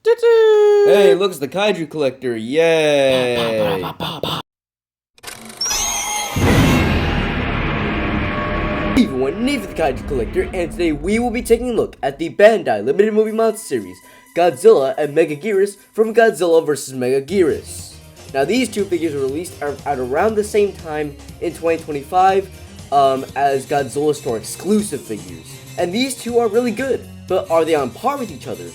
Hey, look, it's the Kaiju Collector. Yay! Hey everyone, Nate for the Kaiju Collector, and today we will be taking a look at the Bandai Limited Movie Monster Series, Godzilla and Megaguirus from Godzilla vs. Megaguirus. Now, these two figures were released at around the same time in 2025 as Godzilla Store exclusive figures. And these two are really good, but are they on par with each other?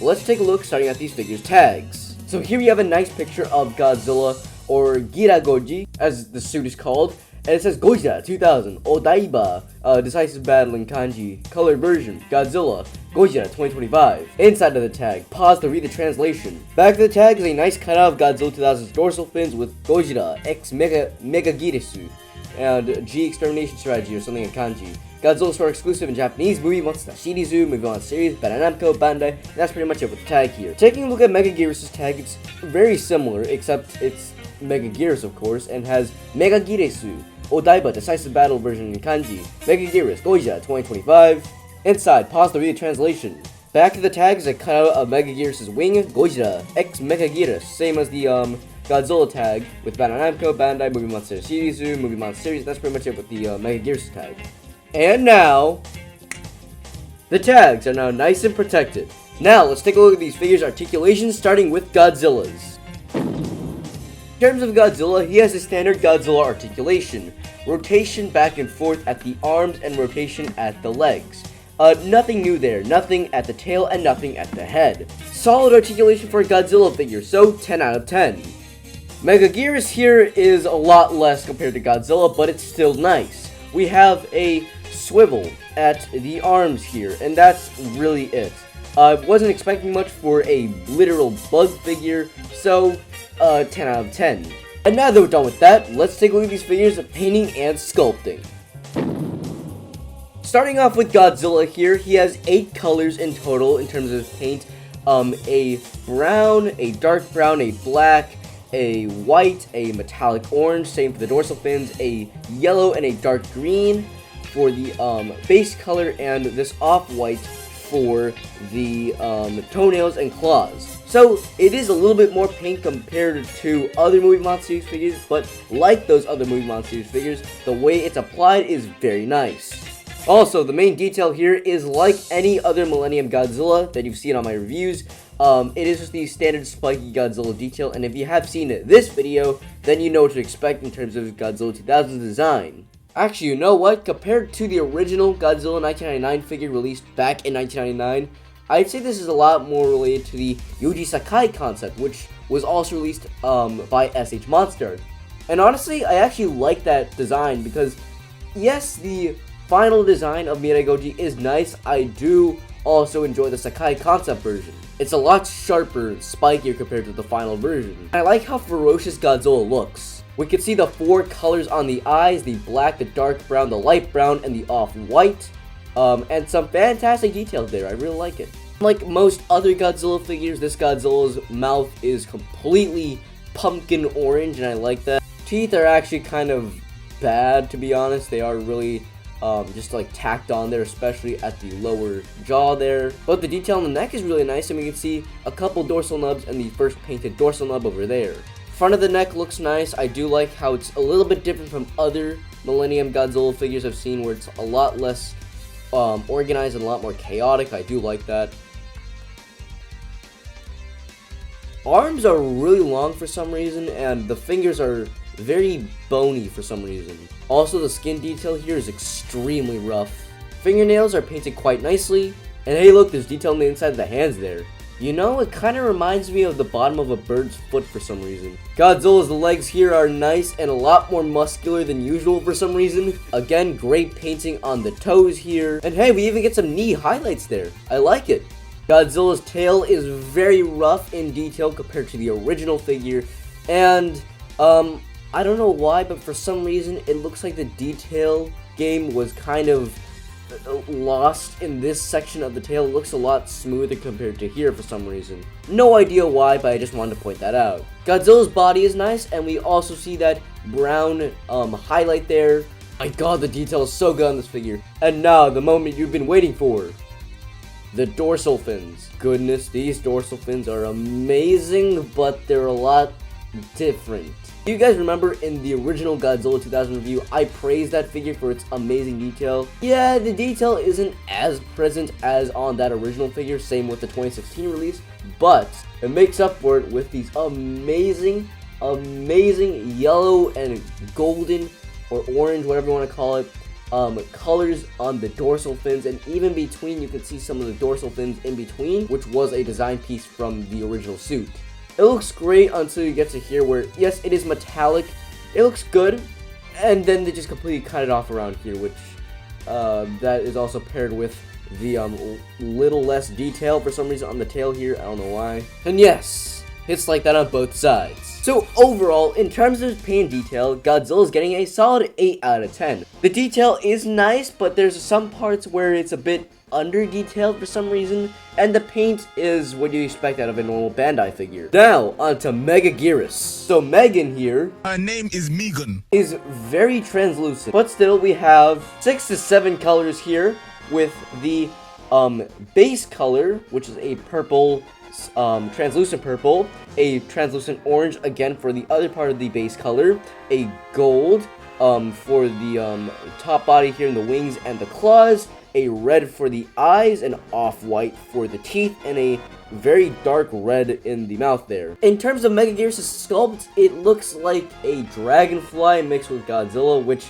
Let's take a look starting at these figures' tags. So here we have a nice picture of Godzilla, or Giragoji, as the suit is called. And it says Godzilla 2000, Odaiba, Decisive Battle in Kanji, Colored Version, Godzilla, Godzilla 2025. Inside of the tag, pause to read the translation. Back of the tag is a nice cutout of Godzilla 2000's dorsal fins with Godzilla X Megaguirus and G Extermination Strategy or something in Kanji. Godzilla Store exclusive in Japanese, movie monster Shirizu, movie on series, Bandai, and that's pretty much it with the tag here. Taking a look at Megaguirus' tag, it's very similar, except it's Megaguirus, of course, and has Megaguirus, Odaiba, Decisive Battle version in Kanji, Megaguirus, Godzilla 2025. Inside, pause to read the translation. Back of the tag is a cutout of Megaguirus' wing, Godzilla X Megaguirus, same as the Godzilla tag with Bandai, movie monster Shirizu, movie monster series. That's pretty much it with the Megaguirus tag. And now, the tags are now nice and protected. Now, let's take a look at these figures' articulations, starting with Godzilla's. In terms of Godzilla, he has a standard Godzilla articulation. Rotation back and forth at the arms and rotation at the legs. Nothing new there, nothing at the tail and nothing at the head. Solid articulation for a Godzilla figure, so 10 out of 10. Megaguirus here is a lot less compared to Godzilla, but it's still nice. We have a swivel at the arms here, and that's really it. I wasn't expecting much for a literal bug figure, so 10 out of 10. And now that we're done with that, let's take a look at these figures of painting and sculpting. Starting off with Godzilla here, he has 8 colors in total in terms of his paint. A brown, a dark brown, a black, a white, a metallic orange, same for the dorsal fins, a yellow and a dark green for the base color, and this off-white for the toenails and claws. So it is a little bit more paint compared to other Movie Monster Series figures, but like those other Movie Monster Series figures, the way it's applied is very nice. Also, the main detail here is like any other Millennium Godzilla that you've seen on my reviews. It is just the standard spiky Godzilla detail, and if you have seen this video, then you know what to expect in terms of Godzilla 2000's design. Actually, you know what? Compared to the original Godzilla 1999 figure released back in 1999, I'd say this is a lot more related to the Yuji Sakai concept, which was also released by SH Monster. And honestly, I actually like that design because, yes, the final design of Miragoji is nice. I do also enjoy the Sakai concept version. It's a lot sharper and spikier compared to the final version. I like how ferocious Godzilla looks. We can see the 4 colors on the eyes, the black, the dark brown, the light brown, and the off-white. And some fantastic details there. I really like it. Like most other Godzilla figures, this Godzilla's mouth is completely pumpkin orange, and I like that. Teeth are actually kind of bad, to be honest. They are really just like tacked on there, especially at the lower jaw there. But the detail on the neck is really nice, and we can see a couple dorsal nubs and the first painted dorsal nub over there. Front of the neck looks nice. I do like how it's a little bit different from other Millennium Godzilla figures I've seen, where it's a lot less organized and a lot more chaotic. I do like that. Arms are really long for some reason, and the fingers are very bony for some reason. Also, the skin detail here is extremely rough. Fingernails are painted quite nicely, and hey look, there's detail on the inside of the hands there. You know, it kind of reminds me of the bottom of a bird's foot for some reason. Godzilla's legs here are nice and a lot more muscular than usual for some reason. Again, great painting on the toes here. And hey, we even get some knee highlights there. I like it. Godzilla's tail is very rough in detail compared to the original figure. And, I don't know why, but for some reason, it looks like the detail game was kind of lost in this section of the tail. It looks a lot smoother compared to here for some reason. No idea why, but I just wanted to point that out. Godzilla's body is nice, and we also see that brown highlight there. My god, the detail is so good on this figure. And now, the moment you've been waiting for. the dorsal fins. Goodness, these dorsal fins are amazing, but they're a lot different. Do you guys remember in the original Godzilla 2000 review, I praised that figure for its amazing detail? Yeah, the detail isn't as present as on that original figure, same with the 2016 release, but it makes up for it with these amazing yellow and golden, or orange, whatever you want to call it, colors on the dorsal fins, and even between you can see some of the dorsal fins in between, which was a design piece from the original suit. It looks great until you get to here where, yes, it is metallic, it looks good, and then they just completely cut it off around here, which that is also paired with the little less detail for some reason on the tail here, I don't know why. And yes, it's like that on both sides. So overall, in terms of paint detail, Godzilla is getting a solid 8 out of 10. The detail is nice, but there's some parts where it's a bit under detailed for some reason, and the paint is what you expect out of a normal Bandai figure. Now, onto Megaguirus. So Megan here, her name is Megan, is very translucent, but still we have 6 to 7 colors here, with the base color, which is a purple, translucent purple, a translucent orange again for the other part of the base color, a gold for the top body here in the wings and the claws, a red for the eyes, and off-white for the teeth, and a very dark red in the mouth there. In terms of Megaguirus' sculpt, it looks like a dragonfly mixed with Godzilla, which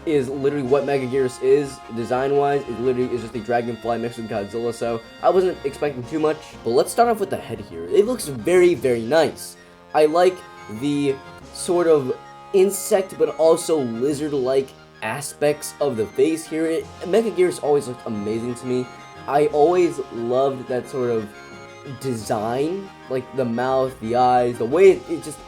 is literally what Megaguirus is, design-wise. It literally is just a dragonfly mixed with Godzilla, so I wasn't expecting too much. But let's start off with the head here. It looks very, very nice. I like the sort of insect, but also lizard-like aspects of the face here. Megaguirus always looked amazing to me. I always loved that sort of design, like the mouth, the eyes, the way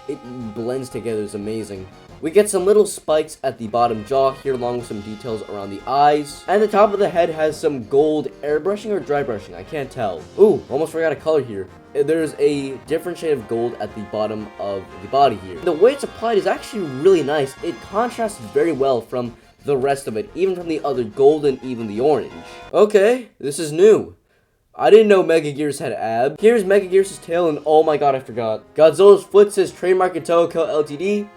it blends together is amazing. We get some little spikes at the bottom jaw here, along with some details around the eyes. And the top of the head has some gold airbrushing or dry brushing, I can't tell. Ooh, almost forgot a color here. There's a different shade of gold at the bottom of the body here. The way it's applied is actually really nice. It contrasts very well from the rest of it, even from the other gold and even the orange. Okay, this is new. I didn't know Megaguirus had abs. Here's Megaguirus' tail, and oh my god, I forgot. Godzilla's foot says trademark in Toho Ltd.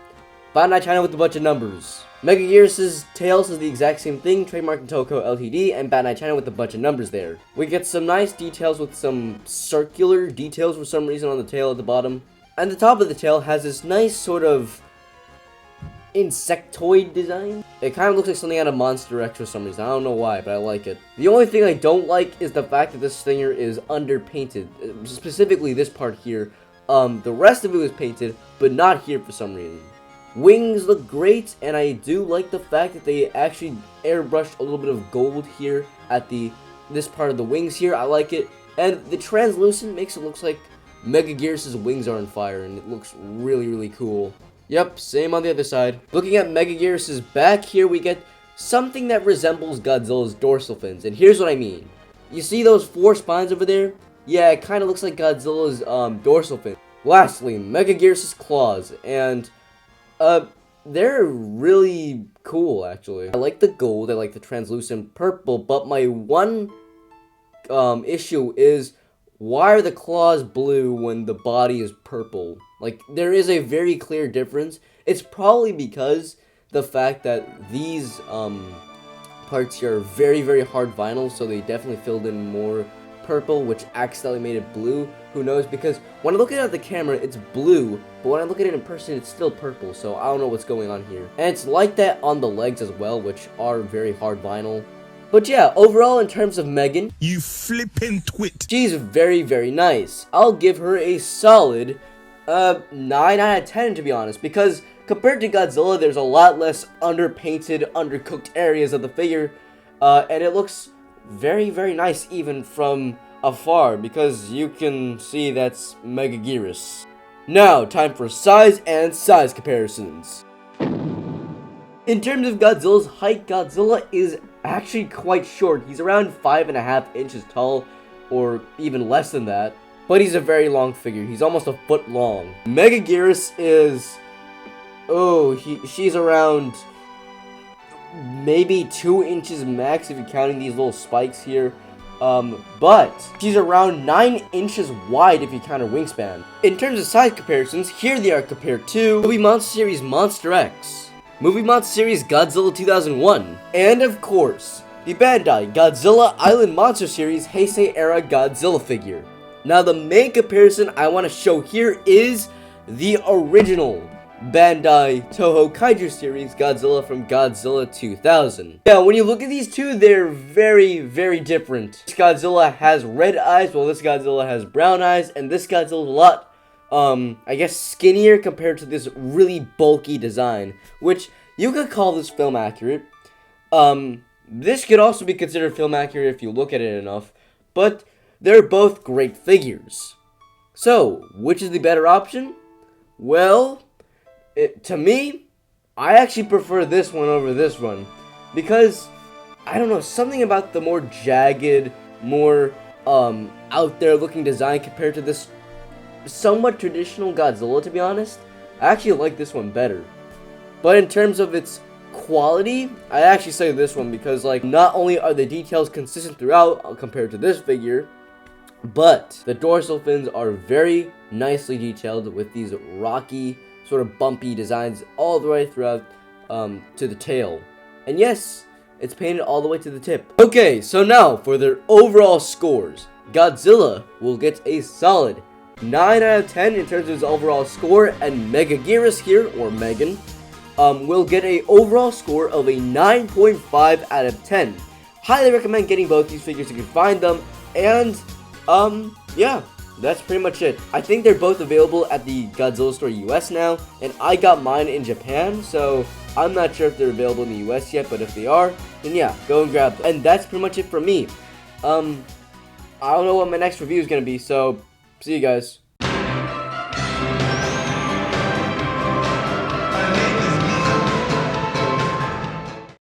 Bandai China with a bunch of numbers. Megaguirus' tail says the exact same thing, trademark in Toho Ltd, and Bandai China with a bunch of numbers there. We get some nice details with some circular details for some reason on the tail at the bottom. And the top of the tail has this nice sort of insectoid design. It kind of looks like something out of Monster X for some reason. I don't know why, but I like it. The only thing I don't like is the fact that this stinger is underpainted. Specifically this part here. The rest of it was painted, but not here for some reason. Wings look great, and I do like the fact that they actually airbrushed a little bit of gold here at this part of the wings here. I like it. And the translucent makes it look like Megaguirus' wings are on fire, and it looks really, really cool. Yep, same on the other side. Looking at Megaguirus' back here, we get something that resembles Godzilla's dorsal fins, and here's what I mean. You see those 4 spines over there? Yeah, it kind of looks like Godzilla's dorsal fin. Lastly, Megaguirus' claws, and they're really cool, actually. I like the gold, I like the translucent purple, but my one issue is, why are the claws blue when the body is purple? Like, there is a very clear difference. It's probably because the fact that these parts here are very, very hard vinyl, so they definitely filled in more purple, which accidentally made it blue. Who knows? Because when I look at it at the camera, it's blue, but when I look at it in person, it's still purple, so I don't know what's going on here. And it's like that on the legs as well, which are very hard vinyl. But yeah, overall, in terms of Megan, you flippin' twit, she's very, very nice. I'll give her a solid 9 out of 10, to be honest, because compared to Godzilla, there's a lot less underpainted, undercooked areas of the figure, and it looks very, very nice even from afar, because you can see that's Megaguirus. Now, time for size and size comparisons. In terms of Godzilla's height, Godzilla is actually quite short. He's around 5.5 inches tall, or even less than that. But he's a very long figure. He's almost a foot long. Megaguirus is... she's around maybe 2 inches max if you're counting these little spikes here. But she's around 9 inches wide if you count her wingspan. In terms of size comparisons, here they are compared to Movie Monster Series Monster X, Movie Monster Series Godzilla 2001, and of course, the Bandai Godzilla Island Monster Series Heisei Era Godzilla figure. Now the main comparison I want to show here is the original Bandai Toho Kaiju series Godzilla from Godzilla 2000. Now when you look at these two, they're very, very different. This Godzilla has red eyes while this Godzilla has brown eyes, and this Godzilla is a lot, I guess, skinnier compared to this really bulky design, which you could call this film accurate. This could also be considered film accurate if you look at it enough, but they're both great figures. So, which is the better option? Well, to me, I actually prefer this one over this one, because, I don't know, something about the more jagged, more, out there looking design compared to this somewhat traditional Godzilla, to be honest. I actually like this one better. But in terms of its quality, I actually say this one because, like, not only are the details consistent throughout compared to this figure, but the dorsal fins are very nicely detailed with these rocky, sort of bumpy designs all the way throughout to the tail. And yes, it's painted all the way to the tip. Okay, so now for their overall scores. Godzilla will get a solid 9 out of 10 in terms of his overall score, and Megaguirus here, or Megan, will get a overall score of a 9.5 out of 10. Highly recommend getting both these figures if you can find them, and yeah, that's pretty much it. I think they're both available at the Godzilla Store US now, and I got mine in Japan, so I'm not sure if they're available in the US yet, but if they are, then yeah, go and grab them. And that's pretty much it from me. I don't know what my next review is going to be, so see you guys.